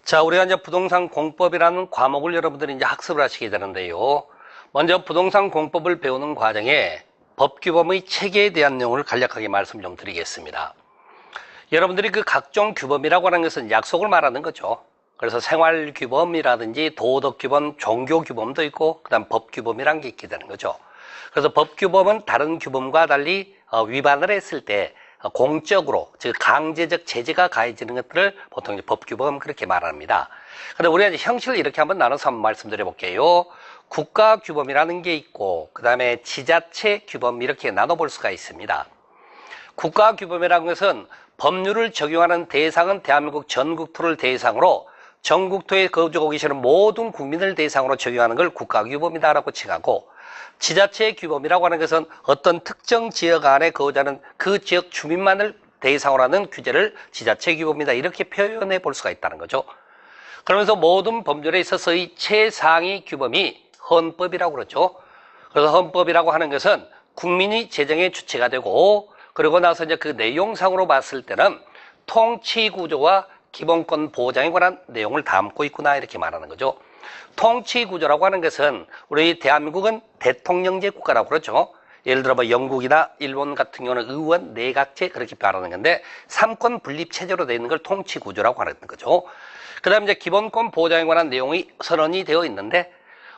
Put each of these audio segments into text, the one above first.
자, 우리가 이제 부동산 공법이라는 과목을 여러분들이 이제 학습을 하시게 되는데요. 먼저 부동산 공법을 배우는 과정에 법규범의 체계에 대한 내용을 간략하게 말씀 좀 드리겠습니다. 여러분들이 그 각종 규범이라고 하는 것은 약속을 말하는 거죠. 그래서 생활규범이라든지 도덕규범, 종교규범도 있고, 그 다음 법규범이라는 게 있게 되는 거죠. 그래서 법규범은 다른 규범과 달리 위반을 했을 때 공적으로, 즉 강제적 제재가 가해지는 것들을 보통 이제 법규범 그렇게 말합니다. 근데 우리가 이제 형식을 이렇게 한번 나눠서 한번 말씀드려 볼게요. 국가규범이라는 게 있고, 그 다음에 지자체 규범 이렇게 나눠볼 수가 있습니다. 국가규범이라는 것은 법률을 적용하는 대상은 대한민국 전국토를 대상으로 전국토에 거주하고 계시는 모든 국민을 대상으로 적용하는 걸 국가규범이다라고 칭하고, 지자체 규범이라고 하는 것은 어떤 특정 지역 안에 거주하는 그 지역 주민만을 대상으로 하는 규제를 지자체 규범이다 이렇게 표현해 볼 수가 있다는 거죠. 그러면서 모든 법률에 있어서의 최상위 규범이 헌법이라고 그러죠. 그래서 헌법이라고 하는 것은 국민이 재정의 주체가 되고, 그러고 나서 이제 그 내용상으로 봤을 때는 통치 구조와 기본권 보장에 관한 내용을 담고 있구나 이렇게 말하는 거죠. 통치 구조라고 하는 것은 우리 대한민국은 대통령제 국가라고 그러죠. 예를 들어 뭐 영국이나 일본 같은 경우는 의원, 내각제 그렇게 말하는 건데, 삼권 분립 체제로 되어 있는 걸 통치 구조라고 하는 거죠. 그 다음에 이제 기본권 보장에 관한 내용이 선언이 되어 있는데,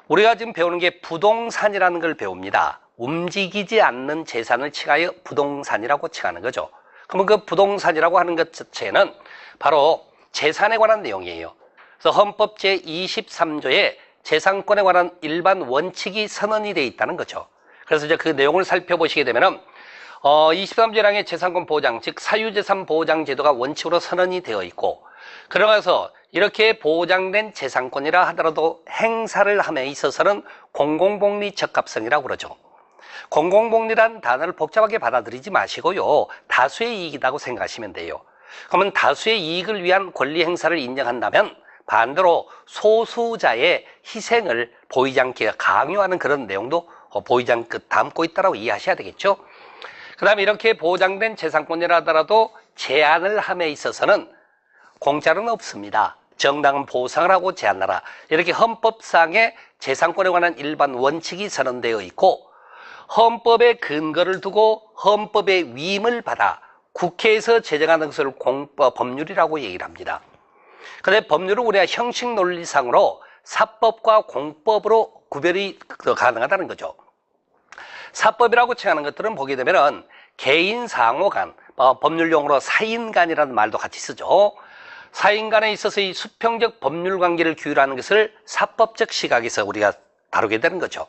우리가 지금 배우는 게 부동산이라는 걸 배웁니다. 움직이지 않는 재산을 칭하여 부동산이라고 칭하는 거죠. 그러면 그 부동산이라고 하는 것 자체는 바로 재산에 관한 내용이에요. 그래서 헌법 제23조에 재산권에 관한 일반 원칙이 선언이 되어 있다는 거죠. 그래서 이제 그 내용을 살펴보시게 되면은 23조량의 재산권 보장, 즉 사유재산 보장 제도가 원칙으로 선언이 되어 있고, 그러면서 이렇게 보장된 재산권이라 하더라도 행사를 함에 있어서는 공공복리 적합성이라고 그러죠. 공공복리란 단어를 복잡하게 받아들이지 마시고요, 다수의 이익이라고 생각하시면 돼요. 그러면 다수의 이익을 위한 권리 행사를 인정한다면 반대로 소수자의 희생을 보이지 않게 강요하는 그런 내용도 보이지 않게 담고 있다고 이해하셔야 되겠죠. 그 다음에 이렇게 보장된 재산권이라 하더라도 제한을 함에 있어서는 공짜로는 없습니다. 정당한 보상을 하고 제한하라. 이렇게 헌법상의 재산권에 관한 일반 원칙이 선언되어 있고, 헌법의 근거를 두고 헌법의 위임을 받아 국회에서 제정하는 것을 법률이라고 얘기를 합니다. 그런데 법률은 우리가 형식 논리상으로 사법과 공법으로 구별이 가능하다는 거죠. 사법이라고 칭하는 것들은 보게 되면은 개인 상호 간, 법률 용어로 사인 간이라는 말도 같이 쓰죠. 사인 간에 있어서 이 수평적 법률 관계를 규율하는 것을 사법적 시각에서 우리가 다루게 되는 거죠.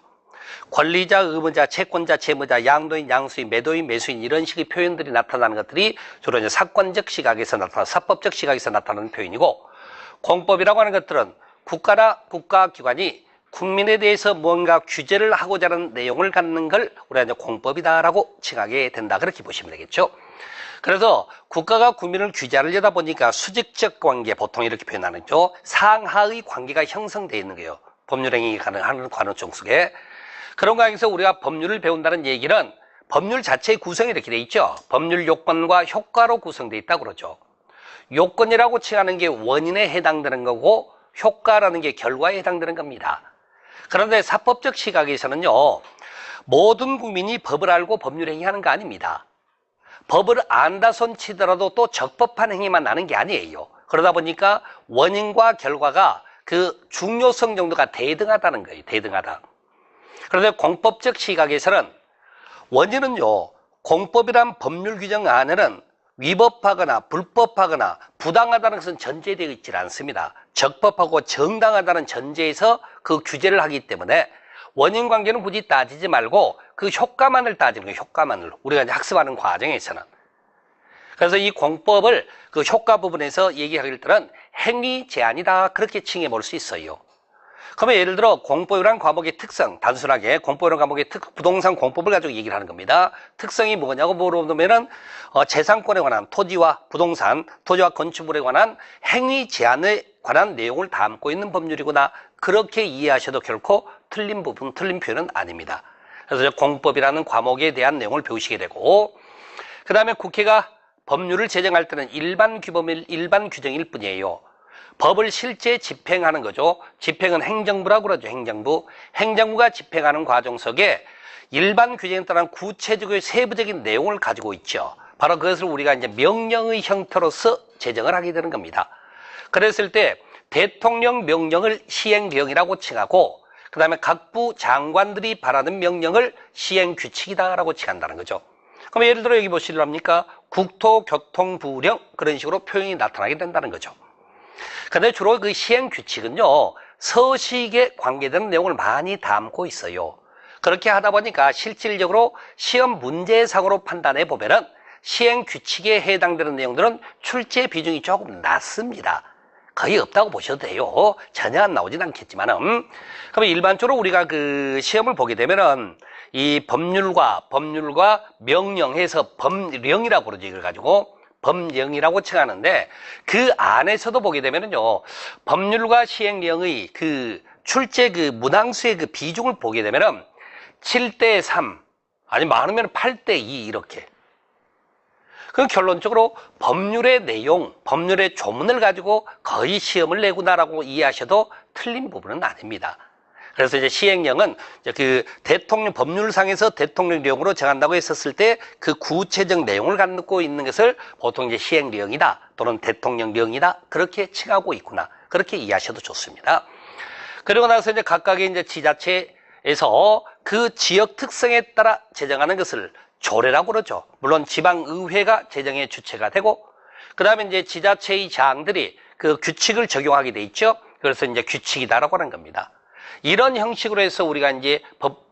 권리자, 의무자, 채권자, 채무자, 양도인, 양수인, 매도인, 매수인 이런 식의 표현들이 나타나는 것들이 주로 이제 사건적 시각에서 나타나는, 사법적 시각에서 나타나는 표현이고, 공법이라고 하는 것들은 국가나 국가기관이 국민에 대해서 뭔가 규제를 하고자 하는 내용을 갖는 걸 우리가 이제 공법이다라고 칭하게 된다 그렇게 보시면 되겠죠. 그래서 국가가 국민을 규제하려다 보니까 수직적 관계, 보통 이렇게 표현하는 거죠. 상하의 관계가 형성되어 있는 거예요. 법률행위 가능한 관원총 속에. 그런 관계에서 우리가 법률을 배운다는 얘기는 법률 자체의 구성이 이렇게 돼 있죠. 법률 요건과 효과로 구성되어 있다고 그러죠. 요건이라고 칭하는 게 원인에 해당되는 거고, 효과라는 게 결과에 해당되는 겁니다. 그런데 사법적 시각에서는요, 모든 국민이 법을 알고 법률 행위하는 거 아닙니다. 법을 안다 손 치더라도 또 적법한 행위만 나는 게 아니에요. 그러다 보니까 원인과 결과가 그 중요성 정도가 대등하다는 거예요. 대등하다. 그런데 공법적 시각에서는 원인은요, 공법이란 법률 규정 안에는 위법하거나 불법하거나 부당하다는 것은 전제되어 있지 않습니다. 적법하고 정당하다는 전제에서 그 규제를 하기 때문에 원인 관계는 굳이 따지지 말고 그 효과만을 따지는 거예요. 효과만을. 우리가 이제 학습하는 과정에서는. 그래서 이 공법을 그 효과 부분에서 얘기할 때는 행위 제한이다 그렇게 칭해 볼 수 있어요. 그러면 예를 들어 공법이라는 과목의 특성, 단순하게 공법이라는 과목의 부동산 공법을 가지고 얘기를 하는 겁니다. 특성이 뭐냐고 물어보면은 재산권에 관한 토지와 부동산, 토지와 건축물에 관한 행위 제한에 관한 내용을 담고 있는 법률이구나 그렇게 이해하셔도 결코 틀린 부분, 틀린 표현은 아닙니다. 그래서 공법이라는 과목에 대한 내용을 배우시게 되고, 그 다음에 국회가 법률을 제정할 때는 일반 규정일 뿐이에요. 법을 실제 집행하는 거죠. 집행은 행정부라고 그러죠. 행정부. 행정부가 집행하는 과정 속에 일반 규정에 따른 구체적인 세부적인 내용을 가지고 있죠. 바로 그것을 우리가 이제 명령의 형태로서 제정을 하게 되는 겁니다. 그랬을 때 대통령 명령을 시행령이라고 칭하고, 그 다음에 각부 장관들이 발하는 명령을 시행규칙이다라고 칭한다는 거죠. 그럼 예를 들어 여기 보시렵니까? 국토교통부령, 그런 식으로 표현이 나타나게 된다는 거죠. 근데 주로 그 시행규칙은요, 서식에 관계되는 내용을 많이 담고 있어요. 그렇게 하다 보니까 실질적으로 시험 문제상으로 판단해 보면은 시행규칙에 해당되는 내용들은 출제 비중이 조금 낮습니다. 거의 없다고 보셔도 돼요. 전혀 안 나오진 않겠지만은. 그럼 일반적으로 우리가 그 시험을 보게 되면은 이 법률과 명령해서 법령이라고 그러죠. 이걸 가지고 법령이라고 칭하는데, 그 안에서도 보게 되면은요, 법률과 시행령의 그 출제 그 문항수의 그 비중을 보게 되면은 7대 3, 아니 많으면 8대 2 이렇게. 그럼 결론적으로 법률의 내용, 법률의 조문을 가지고 거의 시험을 내구나라고 이해하셔도 틀린 부분은 아닙니다. 그래서 이제 시행령은 그 대통령 법률상에서 대통령령으로 정한다고 했었을 때 그 구체적 내용을 갖고 있는 것을 보통 이제 시행령이다 또는 대통령령이다 그렇게 칭하고 있구나, 그렇게 이해하셔도 좋습니다. 그리고 나서 이제 각각의 이제 지자체에서 그 지역 특성에 따라 제정하는 것을 조례라고 그러죠. 물론 지방의회가 제정의 주체가 되고, 그 다음에 이제 지자체의 장들이 그 규칙을 적용하게 돼 있죠. 그래서 이제 규칙이다라고 하는 겁니다. 이런 형식으로 해서 우리가 이제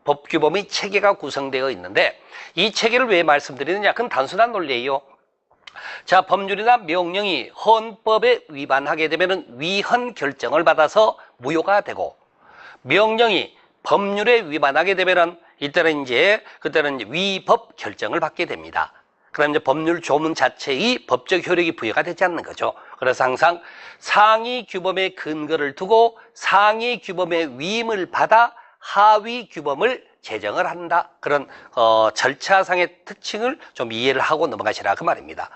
법규범의 체계가 구성되어 있는데, 이 체계를 왜 말씀드리느냐? 그건 단순한 논리예요. 자, 법률이나 명령이 헌법에 위반하게 되면은 위헌 결정을 받아서 무효가 되고, 명령이 법률에 위반하게 되면은 그때는 이제 위법 결정을 받게 됩니다. 그럼 이제 법률 조문 자체의 법적 효력이 부여가 되지 않는 거죠. 그래서 항상 상위 규범의 근거를 두고 상위 규범의 위임을 받아 하위 규범을 제정을 한다. 그런 절차상의 특징을 좀 이해를 하고 넘어가시라 그 말입니다.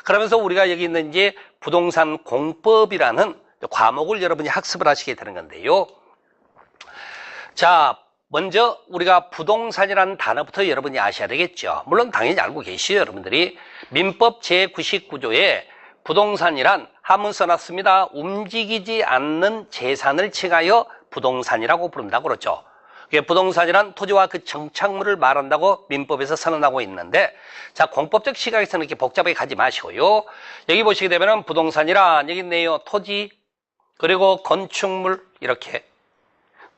그러면서 우리가 여기 있는 이제 부동산 공법이라는 과목을 여러분이 학습을 하시게 되는 건데요. 자, 먼저 우리가 부동산이라는 단어부터 여러분이 아셔야 되겠죠. 물론 당연히 알고 계시죠, 여러분들이. 민법 제99조에 부동산이란 한문 써놨습니다. 움직이지 않는 재산을 칭하여 부동산이라고 부른다고 그러죠. 부동산이란 토지와 그 정착물을 말한다고 민법에서 선언하고 있는데, 자, 공법적 시각에서는 이렇게 복잡하게 가지 마시고요. 여기 보시게 되면은 부동산이란 여기 있네요. 토지, 그리고 건축물, 이렇게.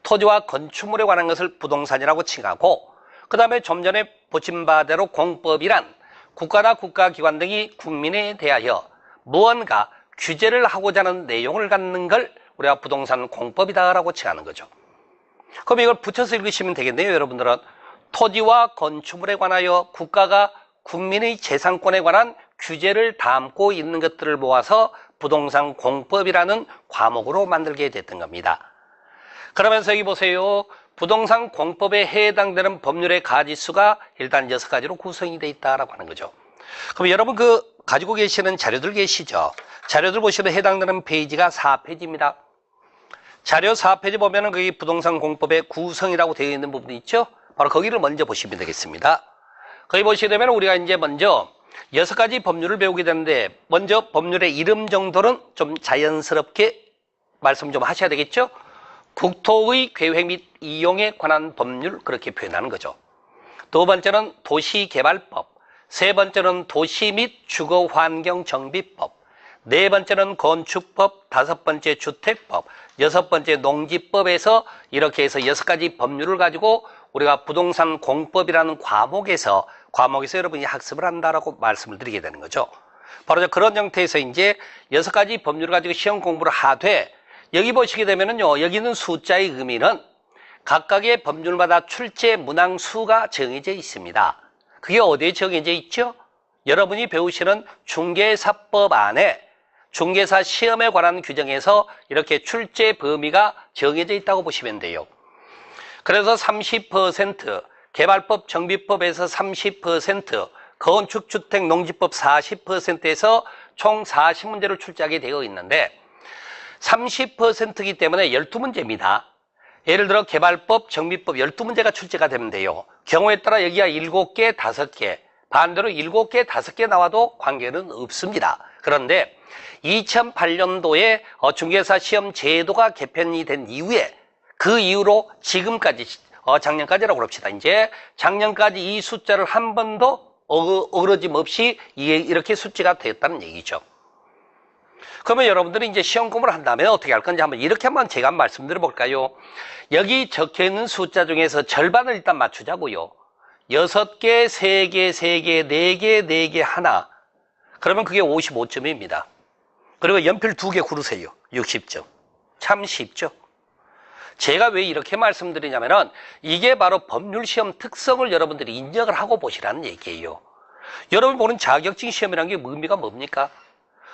토지와 건축물에 관한 것을 부동산이라고 칭하고, 그 다음에 좀 전에 보신 바대로 공법이란 국가나 국가기관 등이 국민에 대하여 무언가 규제를 하고자 하는 내용을 갖는 걸 우리가 부동산 공법이다라고 칭하는 거죠. 그럼 이걸 붙여서 읽으시면 되겠네요. 여러분들은 토지와 건축물에 관하여 국가가 국민의 재산권에 관한 규제를 담고 있는 것들을 모아서 부동산 공법이라는 과목으로 만들게 됐던 겁니다. 그러면서 여기 보세요. 부동산 공법에 해당되는 법률의 가지수가 일단 6가지로 구성이 되어 있다라고 하는 거죠. 그럼 여러분 그 가지고 계시는 자료들 계시죠? 자료들 보시면 해당되는 페이지가 4페이지입니다. 자료 4페이지 보면은 거기 부동산 공법의 구성이라고 되어 있는 부분이 있죠? 바로 거기를 먼저 보시면 되겠습니다. 거기 보시게 되면 우리가 이제 먼저 6가지 법률을 배우게 되는데, 먼저 법률의 이름 정도는 좀 자연스럽게 말씀 좀 하셔야 되겠죠? 국토의 계획 및 이용에 관한 법률, 그렇게 표현하는 거죠. 두 번째는 도시개발법, 세 번째는 도시 및 주거환경정비법, 네 번째는 건축법, 다섯 번째 주택법, 여섯 번째 농지법에서 이렇게 해서 6가지 법률을 가지고 우리가 부동산 공법이라는 과목에서 여러분이 학습을 한다라고 말씀을 드리게 되는 거죠. 바로 그런 형태에서 이제 6가지 법률을 가지고 시험 공부를 하되, 여기 보시게 되면은요, 여기 있는 숫자의 의미는 각각의 법률마다 출제 문항 수가 정해져 있습니다. 그게 어디에 정해져 있죠? 여러분이 배우시는 중개사법 안에 중개사 시험에 관한 규정에서 이렇게 출제 범위가 정해져 있다고 보시면 돼요. 그래서 30%, 개발법 정비법에서 30%, 건축주택 농지법 40%에서 총 40문제를 출제하게 되어 있는데, 30%이기 때문에 12문제입니다. 예를 들어 개발법, 정비법 12문제가 출제가 되면 돼요. 경우에 따라 여기가 7개, 5개, 반대로 7개, 5개 나와도 관계는 없습니다. 그런데 2008년도에 중개사 시험 제도가 개편이 된 이후에 그 이후로 지금까지 작년까지라고 합시다. 이제 작년까지 이 숫자를 한 번도 어그러짐 없이 이렇게 숫자가 되었다는 얘기죠. 그러면 여러분들이 이제 시험 공부를 한다면 어떻게 할 건지 이렇게 제가 말씀드려 볼까요? 여기 적혀 있는 숫자 중에서 절반을 일단 맞추자고요. 6개, 3개, 3개, 4개, 4개, 하나. 그러면 그게 55점입니다. 그리고 연필 2개 고르세요. 60점. 참 쉽죠? 제가 왜 이렇게 말씀드리냐면은 이게 바로 법률시험 특성을 여러분들이 인정을 하고 보시라는 얘기예요. 여러분 보는 자격증 시험이라는 게 의미가 뭡니까?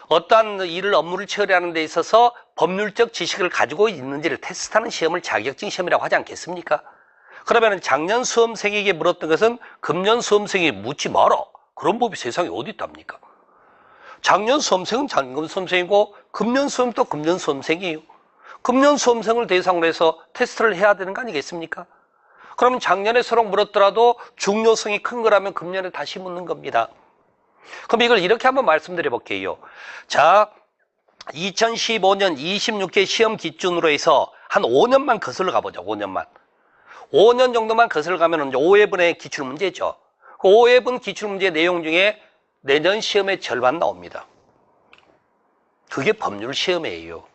어떠한 업무를 처리하는 데 있어서 법률적 지식을 가지고 있는지를 테스트하는 시험을 자격증 시험이라고 하지 않겠습니까? 그러면 작년 수험생에게 물었던 것은 금년 수험생에게 묻지 마라. 그런 법이 세상에 어디 있답니까? 작년 수험생은 작년 수험생이고 금년 수험도 금년 수험생이에요. 금년 수험생을 대상으로 해서 테스트를 해야 되는 거 아니겠습니까? 그러면 작년에 서로 물었더라도 중요성이 큰 거라면 금년에 다시 묻는 겁니다. 그럼 이걸 이렇게 한번 말씀드려 볼게요. 자, 2015년 26개 시험 기준으로 해서 한 5년만 거슬러 가보자. 5년만. 5년 정도만 거슬러 가면 5회분의 기출문제죠. 그 5회분 기출문제 내용 중에 내년 시험의 절반 나옵니다. 그게 법률 시험이에요.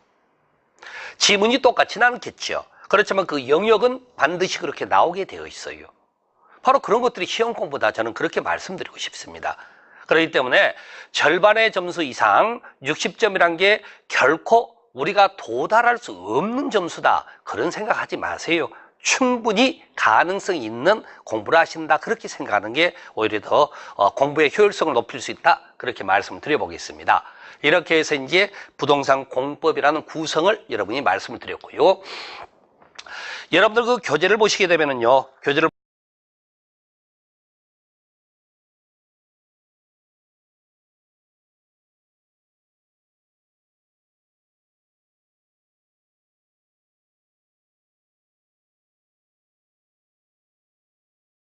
지문이 똑같지는 않겠죠. 그렇지만 그 영역은 반드시 그렇게 나오게 되어 있어요. 바로 그런 것들이 시험 공부다. 저는 그렇게 말씀드리고 싶습니다. 그렇기 때문에 절반의 점수 이상 60점이란 게 결코 우리가 도달할 수 없는 점수다. 그런 생각하지 마세요. 충분히 가능성이 있는 공부를 하신다. 그렇게 생각하는 게 오히려 더 공부의 효율성을 높일 수 있다. 그렇게 말씀을 드려보겠습니다. 이렇게 해서 이제 부동산 공법이라는 구성을 여러분이 말씀을 드렸고요. 여러분들 그 교재를 보시게 되면은요. 교재를